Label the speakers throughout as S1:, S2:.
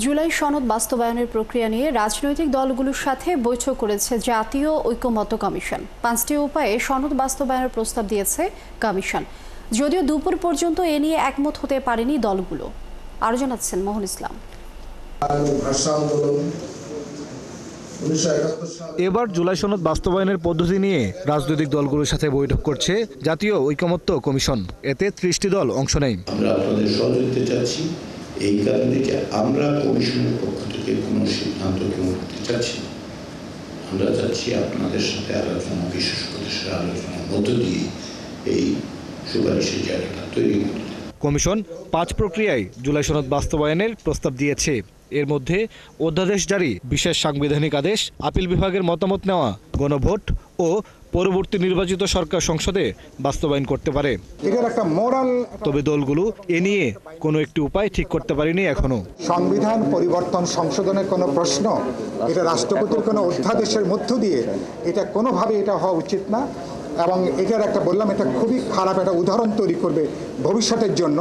S1: জুলাই সনদ বাস্তবায়নের প্রক্রিয়া নিয়ে রাজনৈতিক দলগুলোর সাথে বৈঠক করেছে জাতীয় ঐকমত্য কমিশন। 5টি উপায়ে সনদ বাস্তবায়নের প্রস্তাব দিয়েছে কমিশন। যদিও দুপুর পর্যন্ত এ নিয়ে একমত হতে পারেনি দলগুলো। আরো জানাচ্ছেন মোহন ইসলাম।
S2: এবার জুলাই সনদ বাস্তবায়নের পদ্ধতি নিয়ে রাজনৈতিক দলগুলোর সাথে বৈঠক করছে জাতীয় ঐকমত্য কমিশন। এতে 30টি দল অংশ নেয়।
S3: আমরা আপনাদের সহযোগিতা চাচ্ছি, এই কারণে যে আমরা কমিশনের পক্ষ থেকে কোনো সিদ্ধান্ত গ্রহণ করতে চাচ্ছি না। আমরা চাচ্ছি আপনাদের সাথে আলোচনা, বিশেষ উপদেষ্টার আলোচনার মধ্য দিয়ে এই সুপারিশের জায়গাটা তৈরি করতে।
S2: কমিশন 5 প্রক্রিয়ায় জুলাই সনদ বাস্তবায়নের প্রস্তাব দিয়েছে। এর মধ্যে অধ্যাদেশ জারি, বিশেষ সাংবিধানিক আদেশ, আপিল বিভাগের মতামত নেওয়া, গণভোট ও পরবর্তী নির্বাচিত সরকার সংসদে বাস্তবায়ন করতে পারে। তবে দলগুলো এ নিয়ে কোনো একটি উপায় ঠিক করতে পারেনি এখনো।
S4: সংবিধান পরিবর্তন সংশোধনের কোনো প্রশ্ন এটা রাষ্ট্রপতির কোনো অধ্যাদেশের মধ্য দিয়ে এটা কোনোভাবে এটা হওয়া উচিত না, এবং এটার একটা বললাম এটা খুবই খারাপ একটা উদাহরণ তৈরি করবে ভবিষ্যতের জন্য।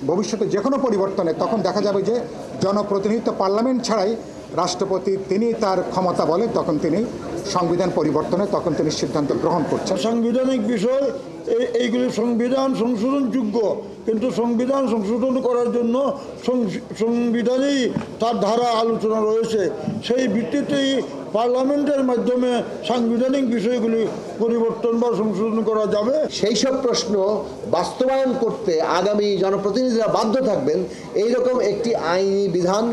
S4: ভবিষ্যতে যে কোনো পরিবর্তনে তখন দেখা যাবে যে জনপ্রতিনিধিত্ব পার্লামেন্ট ছাড়াই রাষ্ট্রপতি তিনি তার ক্ষমতা বলে তখন তিনি সংবিধান পরিবর্তনে তখন তিনি সিদ্ধান্ত গ্রহণ করছেন।
S5: সাংবিধানিক বিষয় এইগুলি সংবিধান সংশোধনযোগ্য, কিন্তু সংবিধান সংশোধন করার জন্য সংবিধানেই তার ধারা আলোচনা রয়েছে। সেই ভিত্তিতেই পার্লামেন্টের মাধ্যমে সাংবিধানিক বিষয়গুলি পরিবর্তন বা সংশোধন করা যাবে।
S6: সেই সব প্রশ্ন বাস্তবায়ন করতে আগামী জনপ্রতিনিধিরা বাধ্য থাকবেন, এইরকম একটি আইনি বিধান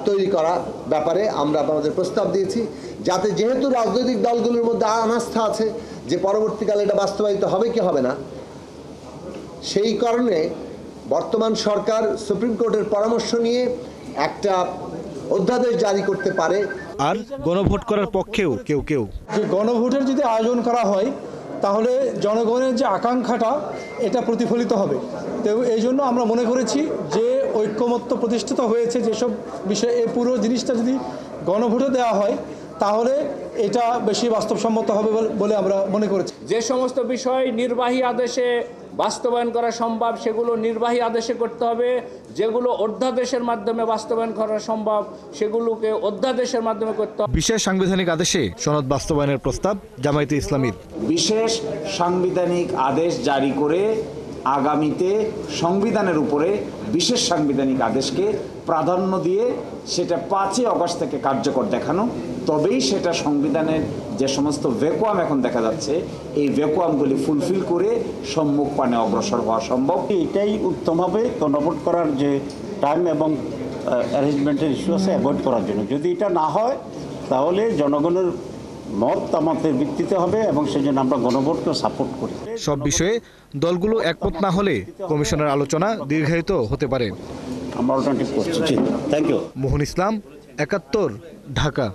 S6: তৈরি করা ব্যাপারে আমরা আমাদের প্রস্তাব দিয়েছি, যাতে যেহেতু রাজনৈতিক দলগুলোর মধ্যে অনাস্থা আছে যে পরবর্তীকালে এটা বাস্তবায়িত হবে কি হবে না, সেই কারণে বর্তমান সরকার সুপ্রিম কোর্টের পরামর্শ নিয়ে একটা অধ্যাদেশ জারি করতে পারে।
S2: আর গণভোট করার পক্ষেও কেউ
S7: যে গণভোটের যদি আয়োজন করা হয় তাহলে জনগণের যে আকাঙ্ক্ষাটা এটা প্রতিফলিত হবে। তো এই জন্য আমরা মনে করেছি যে ঐক্যমত্য প্রতিষ্ঠিত হয়েছে যেসব বিষয়ে এই পুরো জিনিসটা যদি গণভোটে দেওয়া হয় তাহলে এটা বেশি বাস্তবসম্মত হবে বলে আমরা মনে করেছি।
S8: যে সমস্ত বিষয় নির্বাহী আদেশে বাস্তবায়ন করা সম্ভব সেগুলো নির্বাহী আদেশে করতে হবে, যেগুলো অধ্যাদেশের মাধ্যমে বাস্তবায়ন করা সম্ভব সেগুলোকে অধ্যাদেশের মাধ্যমে করতে হবে।
S2: বিশেষ সাংবিধানিক আদেশে সনদ বাস্তবায়নের প্রস্তাব জামায়াতে ইসলামীর।
S9: বিশেষ সাংবিধানিক আদেশ জারি করে আগামীতে সংবিধানের উপরে বিশেষ সাংবিধানিক আদেশকে প্রাধান্য দিয়ে সেটা 5 আগস্ট থেকে কার্যকর দেখানো, তবেই সেটা সংবিধানের যে সমস্ত ভ্যাকুয়াম এখন দেখা যাচ্ছে এই ভ্যাকুয়ামগুলি ফুলফিল করে সম্মুখ পানে অগ্রসর হওয়া সম্ভব।
S10: এটাই উত্তম হবে গণভোট করার যে টাইম এবং অ্যারেঞ্জমেন্টের ইস্যু আছে অ্যাভয়েড করার জন্য। যদি এটা না হয় তাহলে জনগণের মতামতের ভিত্তিতে হবে এবং সেই জন্য আমরা গণভোটকে সাপোর্ট করি।
S2: সব বিষয়ে দলগুলো একমত না হলে কমিশনের আলোচনা দীর্ঘায়িত হতে পারে।
S10: আমরা অল্টারনেটিভ করছি। Thank you.
S2: মোহন ইসলাম, 71, ঢাকা।